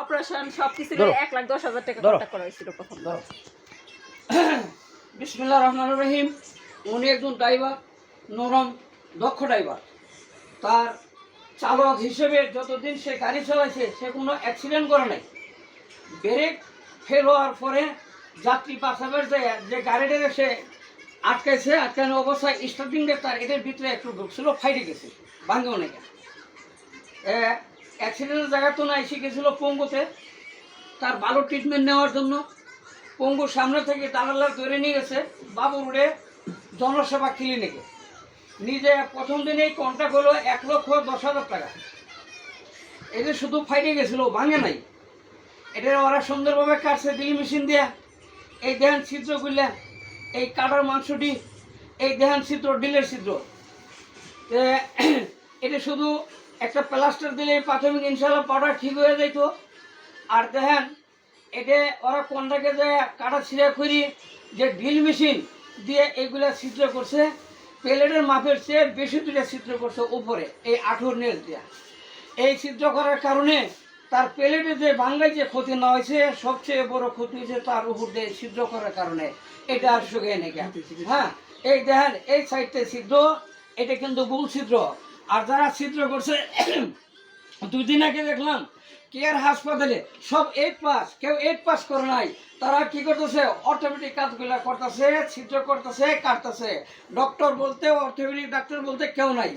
Operation সবকিছু মিলে 1,10,000 টাকা খরচ করা হয়েছিল প্রথম। বিসমিল্লাহির রহমানির রহিম। উনি একজন ড্রাইভার, নরম দক্ষ ড্রাইভার। তার চালক হিসেবে যতদিন সে গাড়ি চালাইছে সে কোনো অ্যাক্সিডেন্ট করে নাই। ব্রেক ফেল হওয়ার পরে যাত্রী পাশাপাশি যে গাড়িটাকে সে আটকাইছে, আটকানো অবস্থায় স্টার্টিং তার এদের ভিতরে একটু ঢুকছিল, ফাইটে গেছে, ভাঙে অনেকে। অ্যাক্সিডেন্টের জায়গা তো না, এসে গেছিলো পঙ্গুতে তার ভালো ট্রিটমেন্ট নেওয়ার জন্য। পঙ্গুর সামনে থেকে দালালরা ধরে নিয়ে গেছে বাবুরুড়ে জনসেবা ক্লিনিকে। নিজে প্রথম দিনেই কন্ট্যাক্ট হলো 1,10,000 টাকা। এদের শুধু ফাইটে গেছিলো, ভাঙে নাই। এটা ওরা সুন্দরভাবে কাটছে ড্রিল মেশিন দিয়ে। এই দেহান ছিদ্রগুলা, এই কাটার মাংসটি, এই দেহান ছিদ্র, ডিলের ছিদ্র। এটা শুধু একটা প্লাস্টার দিলে প্রাথমিক ইনশাল্লাহ পাউডার ঠিক হয়ে যেত। আর দেখেন এটা ওরা কোনটাকে যে কাটা ছিঁড়া করি যে ড্রিল মেশিন দিয়ে এইগুলা ছিদ্র করছে, প্লেটের মাপের চেয়ে বেশি দুটা ছিদ্র করছে উপরে এই আঠুর নেল দিয়া। এই ছিদ্র করার কারণে তার প্লেটে যে বাংলায় যে ক্ষতি না হয়েছে, সবচেয়ে বড় ক্ষতি হয়েছে তার উপর দিয়ে ছিদ্র করার কারণে। এটা আর শুকিয়ে নেই। হ্যাঁ, এই দেখেন এই সাইডটা ছিদ্র, এটা কিন্তু ভুল ছিদ্র। আর যারা ছিদ্র করছে 2 দিন আগে দেখলাম কেয়ার হাসপাতালে সব 8 পাস, কেউ 8 পাস করে নাই। তারা কি করতেছে, অর্থোপেডিক কাজগুলা করতেছে, ছিদ্র করতেছে, কাটতেছে। ডক্টর বলতে, অর্থোপেডিক ডাক্তার বলতে কেউ নাই।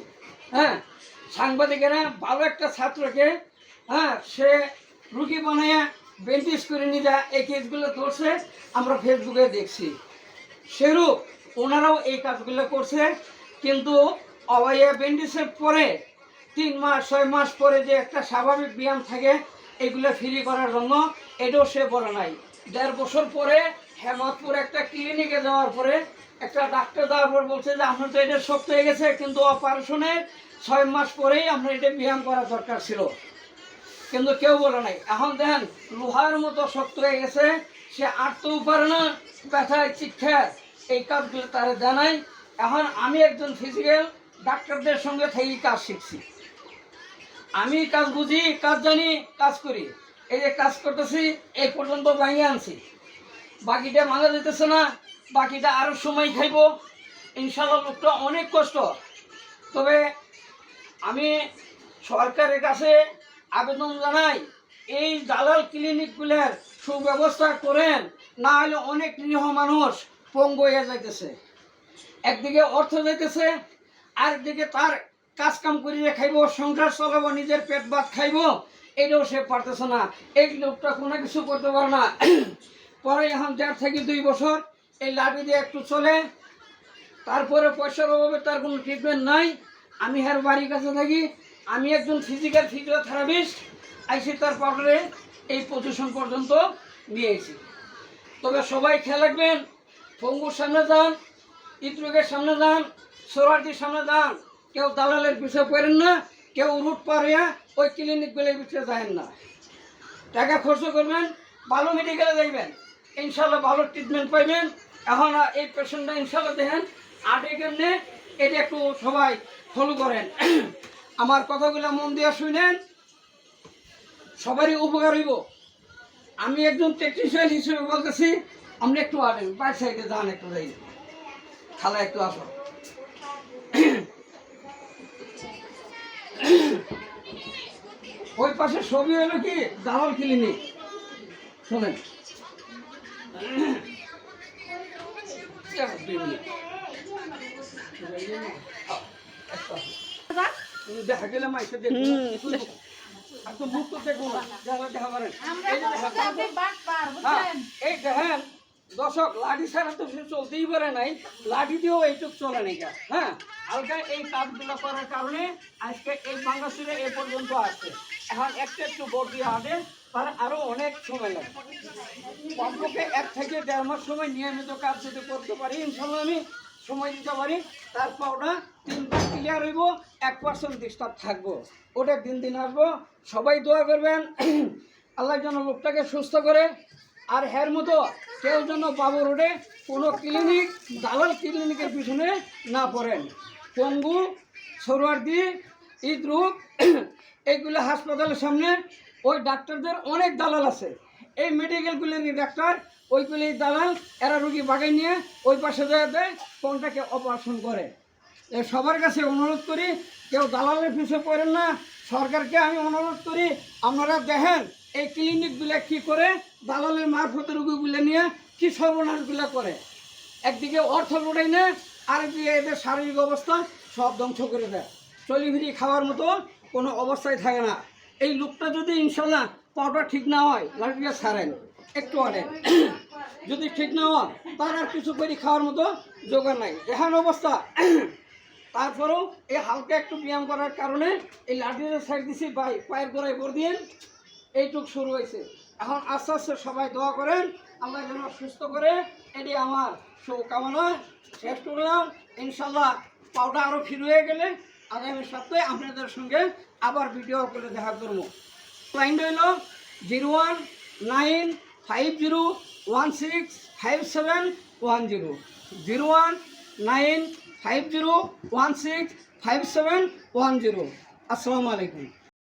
হ্যাঁ, সাংবাদিকেরা ভালো একটা ছাত্রকে সে রুগী বানাইয়া বেন্টিস করে নিয়ে যা এই কেসগুলো করছে, আমরা ফেসবুকে দেখছি। সেরূপ ওনারাও এই কাজগুলো করছে। কিন্তু অবাইয়া বেন্টিসের পরে 3 মাস 6 মাস পরে যে একটা স্বাভাবিক ব্যায়াম থাকে এগুলো ফ্রি করার জন্য, এটাও সে বলে নাই। 1.5 বছর পরে হেমতপুর একটা ক্লিনিকে যাওয়ার পরে একটা ডাক্তার যাওয়ার পর বলছে যে আপনার তো এটা শক্ত হয়ে গেছে, কিন্তু অপারেশনের 6 মাস পরেই আপনার এটা ব্যায়াম করা দরকার ছিল। কিন্তু কেউ বলে নাই। এখন দেখেন লোহার মতো শক্ত হয়ে গেছে, সে আটতেও পারে না, ব্যথায় চিৎকার। এই কাজগুলো তারা জানাই। এখন আমি একজন ফিজিক্যাল ডাক্তারদের সঙ্গে থেকে কাজ শিখছি। আমি কাজ বুঝি, কাজ জানি, কাজ করি। এই যে কাজ করতেছি এই পর্যন্ত ভাঙিয়ে আনছি, বাকিটা ভাঙা যেতেছে না, বাকিটা আরও সময় খাইব ইনশাল্লাহ। লোকটা অনেক কষ্ট। তবে আমি সরকারের কাছে আবেদন জানাই, এই দালাল ক্লিনিকগুলোর সুব্যবস্থা করেন, না হলে অনেক নিরীহ মানুষ পঙ্গু হয়ে যাইতেছে। একদিকে অর্থ যাইতেছে, আরেকদিকে তার কাজ কাম করিয়ে খাইব, সংসার চালাবো, নিজের পেট ভাত খাইব, এটাও সে পারতেছে না। এই লোকটা কোনো কিছু করতে পারে না। পরে এখন 1.5 থেকে 2 বছর এই লাঠি দিয়ে একটু চলে, তারপরে পয়সার অভাবে তার কোনো ট্রিটমেন্ট নাই। আমি হের বাড়ির কাছে থাকি, আমি একজন ফিজিক্যাল ফিজিওথেরাপিস্ট, আইসি তার পাউডারে এই পজিশন পর্যন্ত নিয়েছি। তবে সবাই খেয়াল রাখবেন, পঙ্গুর সামনে যান, ইদ্রুকের সামনে যান, সোরাটির সামনে যান, কেউ দালালের পিছিয়ে পড়েন না, কেউ রুট পাড়িয়া ওই ক্লিনিকগুলোর পিছিয়ে যাবেন না। টাকা খরচ করবেন, ভালো মেডিকেলে যাইবেন, ইনশাল্লাহ ভালো ট্রিটমেন্ট পাইবেন। এখন এই পেশেন্টটা ইনশাল্লাহ দেখেন আটে কেমনে, এটা একটু সবাই ফলো করেন। আমার কথাগুলো মন দিয়ে শুনেন, সবারই উপকার হইব। আমি একজন টেকনিশিয়ান হিসেবে বলতেছি, আপনি একটু আটেন, বাইর সাইডে যান, একটু যাই, খালা একটু আসো। ওই পাশে ছবি হলো কি দালাল ক্লিনিক, শোনেন। দেখা গেলে মাইসে দেখবো, মুখ তো দেখবো না, দেখা পারেন। এই দেখেন দর্শক, লাঠি ছাড়া তো সে চলতেই পারে নাই, লাঠি দিয়েও এইটুক চলে নাই। হ্যাঁ, হালকা এই কাজগুলো করার কারণে আজকে এই বাংলাদেশে এ পর্যন্ত আসছে। এখন একটু বোর্ড দিয়ে হাঁটে, তার আরও অনেক সময় লাগে। কমপক্ষে 1 থেকে 1.5 মাস সময় নিয়মিত কাজ যদি করতে পারি, ইনশাল্লাহ আমি সময় দিতে পারি, তারপর ওটা 3বার ক্লিয়ার হইব, 1% ডিস্টার্ব থাকবো, ওটা দিন আসবো। সবাই দোয়া করবেন আল্লাহ যেন লোকটাকে সুস্থ করে। আর হের মতো কেউ যেন বাবু রোডে কোনো ক্লিনিক, দালাল ক্লিনিকের পিছনে না পড়েন। পঙ্গু, সরোয়ার্দি, ইদ্রুক এইগুলো হাসপাতালের সামনে ওই ডাক্তারদের অনেক দালাল আছে। এই মেডিকেলগুলির ডাক্তার, ওইগুলির দালাল, এরা রুগী বাগাই নিয়ে ওই পাশে দেয় কোনটাকে অপারেশন করে। সবার কাছে অনুরোধ করি, কেউ দালালের পিছনে পড়েন না। সরকারকে আমি অনুরোধ করি, আপনারা দেখেন এই ক্লিনিকগুলো কী করে দালালের মারফত রুগীগুলো নিয়ে কী সর্বনাশগুলো করে। একদিকে অর্থ লোড়াই নেয়, আরেকদিকে এদের শারীরিক অবস্থা সব ধ্বংস করে দেয়। চলিফিরি খাওয়ার মতো কোনো অবস্থায় থাকে না। এই লোকটা যদি ইনশাল্লাহ পাউডার ঠিক না হয়, লাঠিটা ছাড়েন একটু আনেন, যদি ঠিক না হয় তার আর কিছু করে খাওয়ার মতো জোগাড় নাই, এখান অবস্থা। তারপরেও এই হালকা একটু ব্যায়াম করার কারণে এই লাঠিটা ছাড় দিছি, পায়ের গোড়ায় ভর দিয়ে এইটুক শুরু হয়েছে। এখন আস্তে আস্তে সবাই দোয়া করেন, আল্লাহ যেন সুস্থ করে। এটি আমার শুভকামনা। শেষ করলাম। ইনশাল্লাহ পাউডার আরও ফির হয়ে গেলে আগামী সপ্তাহে আপনাদের সঙ্গে আবার ভিডিও করে দেখা করবো। লাইন রইল 01950165710, 01950165710। আসসালামু আলাইকুম।